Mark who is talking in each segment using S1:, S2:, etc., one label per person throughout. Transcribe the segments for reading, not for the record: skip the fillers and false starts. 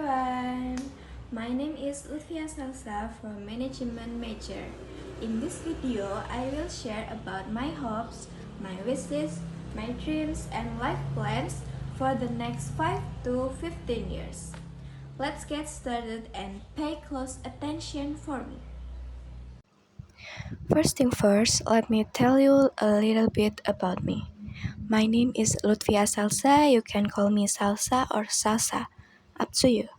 S1: everyone! My name is Lutfia Salsa from Management Major. In this video, I will share about my hopes, my wishes, my dreams, and life plans for the next 5 to 15 years. Let's get started and pay close attention for me.
S2: First thing first, let me tell you a little bit about me. My name is Lutfia Salsa. You can call me Salsa or Salsa. Up to you.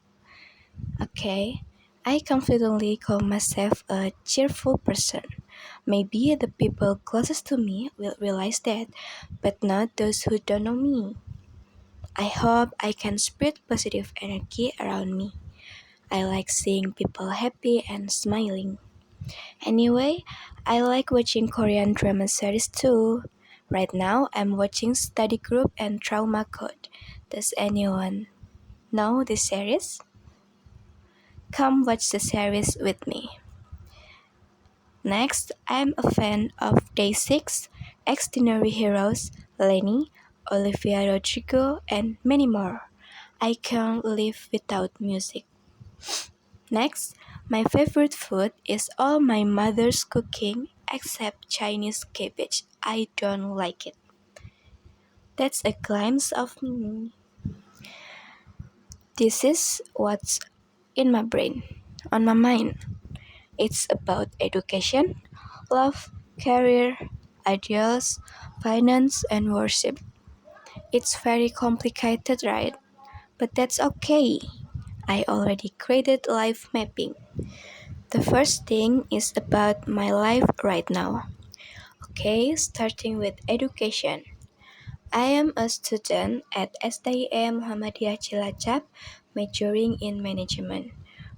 S2: Okay, I confidently call myself a cheerful person. Maybe the people closest to me will realize that, but not those who don't know me. I hope I can spread positive energy around me. I like seeing people happy and smiling. Anyway, I like watching Korean drama series too. Right now, I'm watching Study Group and Trauma Code. Does anyone know this series? Come watch the series with me. Next, I'm a fan of Day 6, Extraordinary Heroes, Lenny, Olivia Rodrigo, and many more. I can't live without music. Next, my favorite food is all my mother's cooking except Chinese cabbage. I don't like it. That's a glimpse of me. This is what's in my brain, on my mind. It's about education, love, career, ideals, finance, and worship. It's very complicated, right? But that's okay. I already created life mapping. The first thing is about my life right now. Okay, starting with education. I am a student at STM Muhammadiyah Cilacap, majoring in management.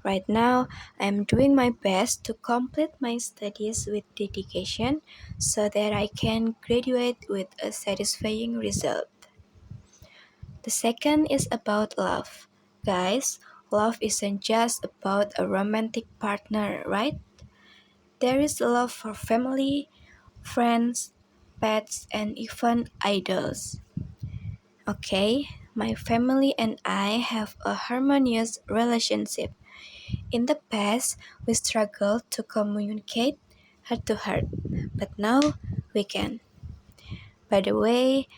S2: Right now, I am doing my best to complete my studies with dedication so that I can graduate with a satisfying result. The second is about love. Guys, love isn't just about a romantic partner, right? There is love for family, friends, pets, and even idols. Okay, my family and I have a harmonious relationship. In the past, we struggled to communicate heart to heart, but now we can. By the way,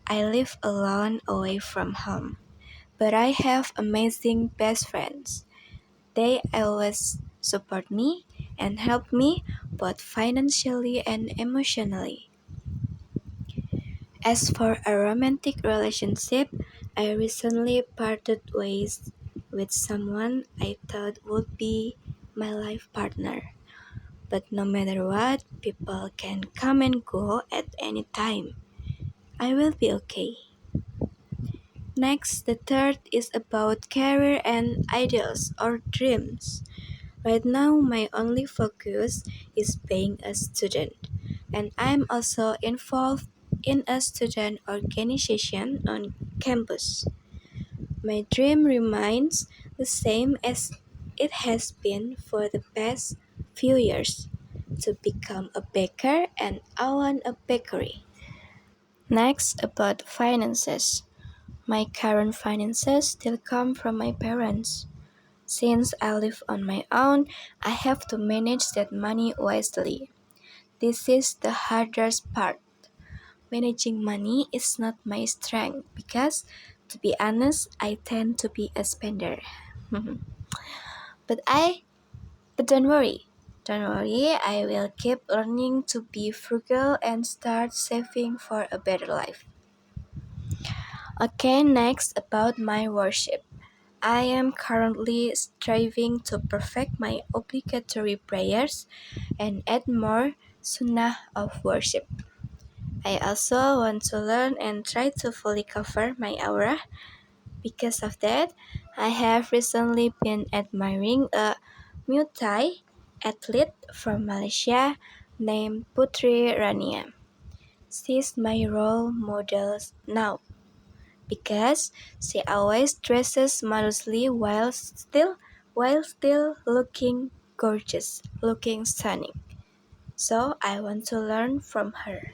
S2: I live alone away from home, but I have amazing best friends. They always support me and help me both financially and emotionally. As for a romantic relationship, I recently parted ways with someone I thought would be my life partner. But no matter what, people can come and go at any time. I will be okay. Next, the third is about career and ideals or dreams. Right now, my only focus is being a student, and I'm also involved in a student organization on campus. My dream remains the same as it has been for the past few years to become a baker and own a bakery. Next, about finances. My current finances still come from my parents. Since I live on my own, I have to manage that money wisely. This is the hardest part. Managing money is not my strength because, to be honest, I tend to be a spender. but I, but don't worry. I will keep learning to be frugal and start saving for a better life. Okay, next about my worship. I am currently striving to perfect my obligatory prayers and add more sunnah of worship. I also want to learn and try to fully cover my aura. Because of that, I have recently been admiring a Muay Thai athlete from Malaysia named Putri Rania. She's my role model now because she always dresses modestly while still looking gorgeous, looking stunning. So I want to learn from her.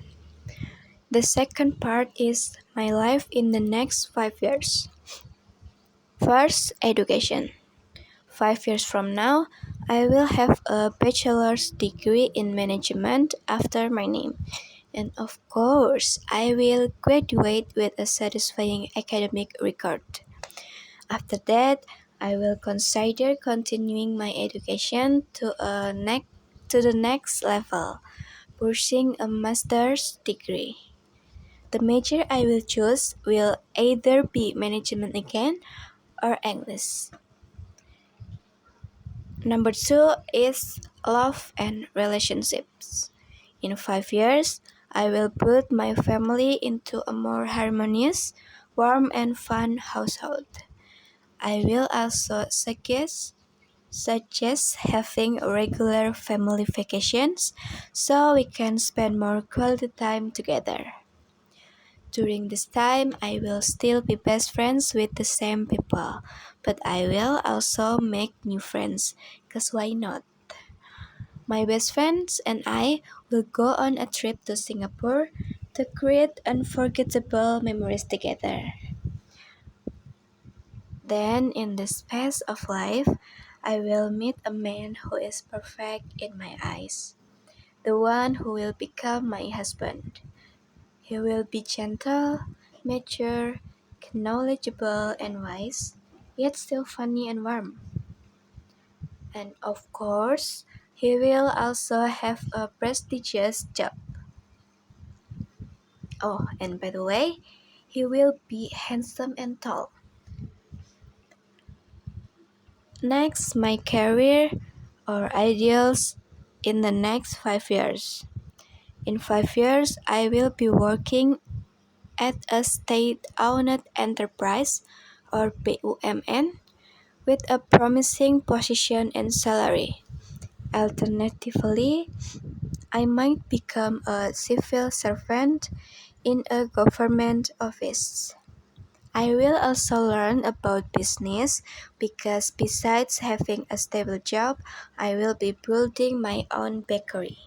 S2: The second part is my life in the next 5 years. First, education. 5 years from now, I will have a bachelor's degree in management after my name. And of course, I will graduate with a satisfying academic record. After that, I will consider continuing my education to the next level, pursuing a master's degree. The major I will choose will either be management again or English. Number two is love and relationships. In 5 years, I will build my family into a more harmonious, warm, and fun household. I will also suggest having regular family vacations so we can spend more quality time together. During this time, I will still be best friends with the same people, but I will also make new friends, because why not? My best friends and I will go on a trip to Singapore to create unforgettable memories together. Then, in the space of life, I will meet a man who is perfect in my eyes, the one who will become my husband. He will be gentle, mature, knowledgeable, and wise, yet still funny and warm. And of course, he will also have a prestigious job. Oh, and by the way, he will be handsome and tall. Next, my career or ideals in the next 5 years. In 5 years, I will be working at a state-owned enterprise or BUMN with a promising position and salary. Alternatively, I might become a civil servant in a government office. I will also learn about business because besides having a stable job, I will be building my own bakery.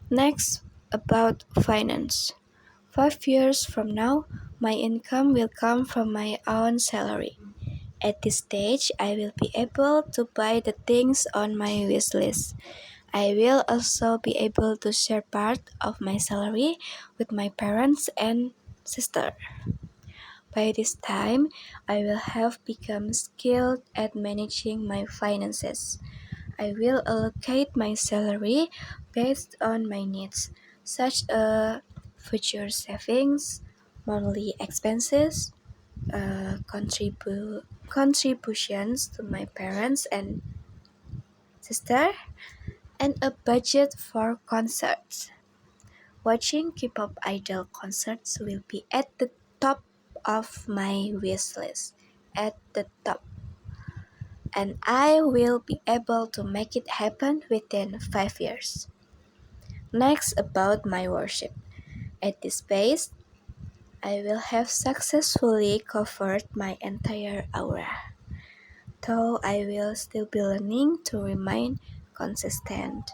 S2: Next, about finance. 5 years from now, my income will come from my own salary. At this stage, I will be able to buy the things on my wish list. I will also be able to share part of my salary with my parents and sister. By this time, I will have become skilled at managing my finances. I will allocate my salary based on my needs, such as future savings, monthly expenses, contributions to my parents and sister, and a budget for concerts. Watching K-pop idol concerts will be at the top of my wish list. At the top. And I will be able to make it happen within 5 years. Next, about my worship. At this pace, I will have successfully covered my entire aura, though I will still be learning to remain consistent.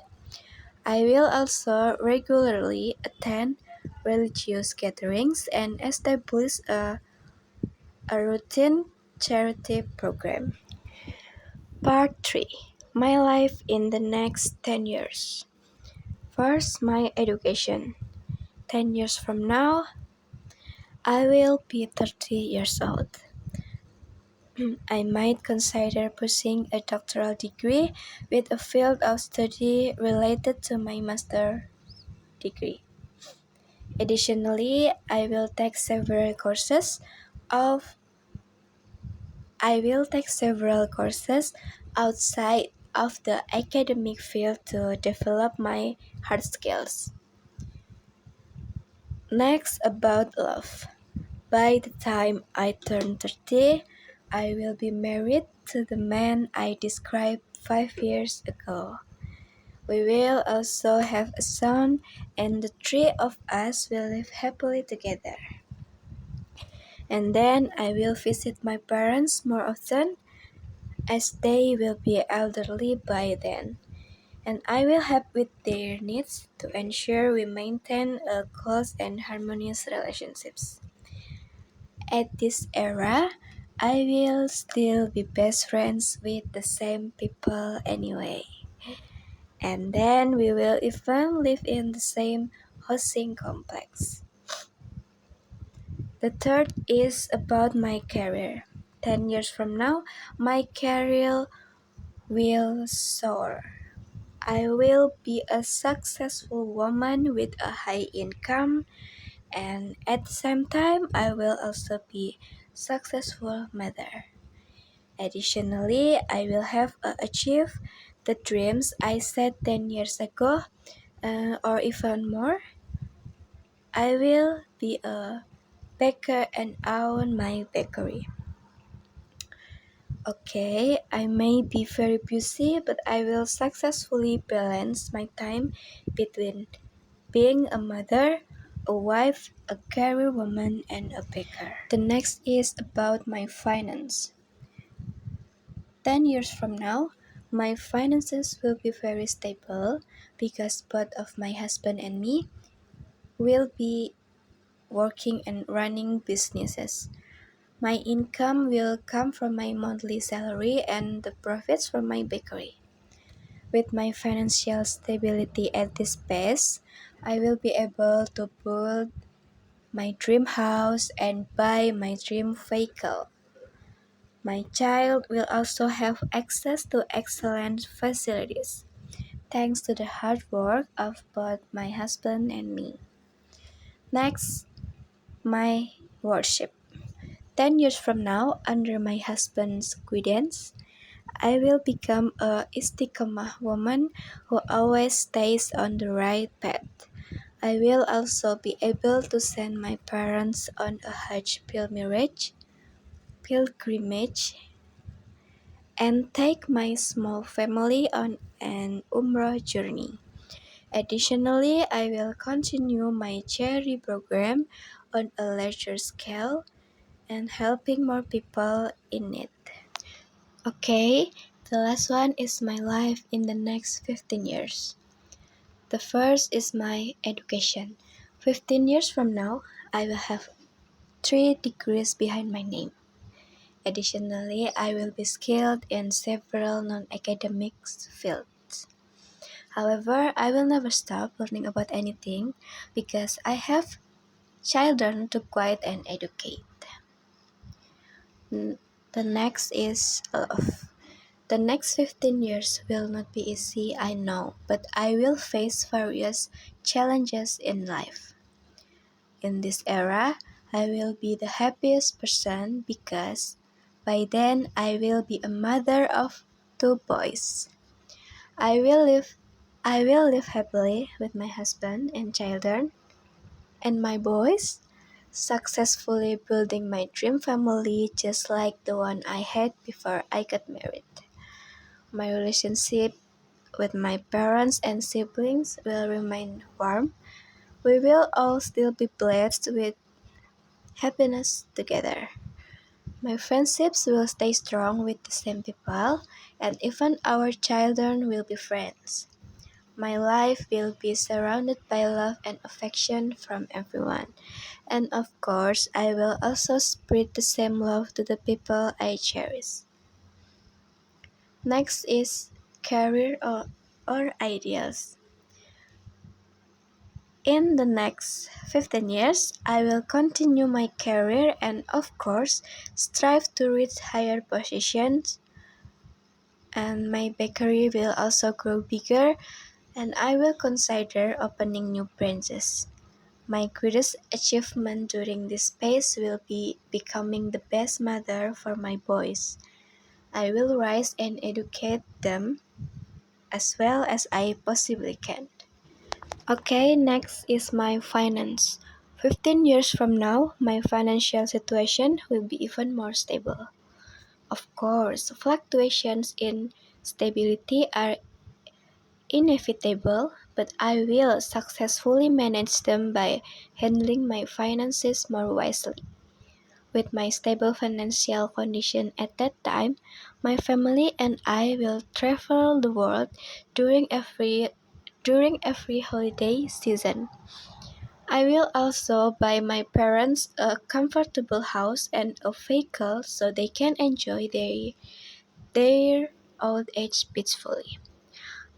S2: I will also regularly attend religious gatherings and establish a routine charity program. Part 3. My life in the next 10 years. First, my education. 10 years from now, I will be 30 years old. I might consider pursuing a doctoral degree with a field of study related to my master degree. Additionally, of I will take several courses outside of the academic field to develop my hard skills. Next, about love. By the time I turn 30, I will be married to the man I described 5 years ago. We will also have a son, and the three of us will live happily together. And then I will visit my parents more often, as they will be elderly by then, and I will help with their needs to ensure we maintain a close and harmonious relationships. At this era, I will still be best friends with the same people anyway. And then we will even live in the same housing complex. The third is about my career. 10 years from now, my career will soar. I will be a successful woman with a high income, and at the same time I will also be successful mother. Additionally, I will have achieved the dreams I set 10 years ago, or even more. I will be a baker and own my bakery. Okay, I may be very busy, but I will successfully balance my time between being a mother, a wife, a career woman, and a baker. The next is about my finance. 10 years from now, my finances will be very stable because both of my husband and me will be working and running businesses. My income will come from my monthly salary and the profits from my bakery. With my financial stability at this pace, I will be able to build my dream house and buy my dream vehicle. My child will also have access to excellent facilities, thanks to the hard work of both my husband and me. Next, my worship. 10 years from now, under my husband's guidance, I will become a istiqomah woman who always stays on the right path. I will also be able to send my parents on a Hajj pilgrimage and take my small family on an Umrah journey. Additionally, I will continue my charity program on a larger scale and helping more people in need. Okay, the last one is my life in the next 15 years. The first is my education. 15 years from now, I will have 3 degrees behind my name. Additionally, I will be skilled in several non-academic fields. However, I will never stop learning about anything because I have children to guide and educate. The next is love. The next 15 years will not be easy, I know, but I will face various challenges in life. In this era, I will be the happiest person because by then I will be a mother of 2 boys. I will live I will live happily with my husband and children and my boys, successfully building my dream family just like the one I had before I got married. My relationship with my parents and siblings will remain warm. We will all still be blessed with happiness together. My friendships will stay strong with the same people, and even our children will be friends. My life will be surrounded by love and affection from everyone. And of course, I will also spread the same love to the people I cherish. Next is career or ideals. In the next 15 years, I will continue my career and, of course, strive to reach higher positions. And my bakery will also grow bigger, and I will consider opening new branches. My greatest achievement during this phase will be becoming the best mother for my boys. I will rise and educate them as well as I possibly can. Okay, next is my finance. 15 years from now, my financial situation will be even more stable. Of course, fluctuations in stability are inevitable, but I will successfully manage them by handling my finances more wisely. With my stable financial condition at that time, my family and I will travel the world during every holiday season. I will also buy my parents a comfortable house and a vehicle so they can enjoy their old age peacefully.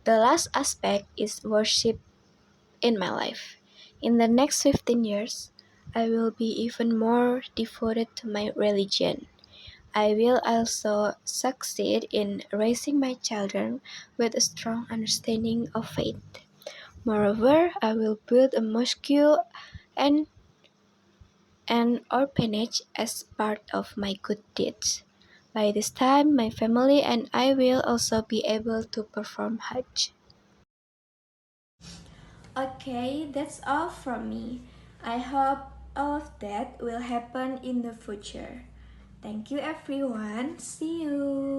S2: The last aspect is worship in my life. In the next 15 years, I will be even more devoted to my religion. I will also succeed in raising my children with a strong understanding of faith. Moreover, I will build a mosque and an orphanage as part of my good deeds. By this time, my family and I will also be able to perform Hajj.
S1: Okay, that's all from me. I hope all of that will happen in the future. Thank you everyone. See you.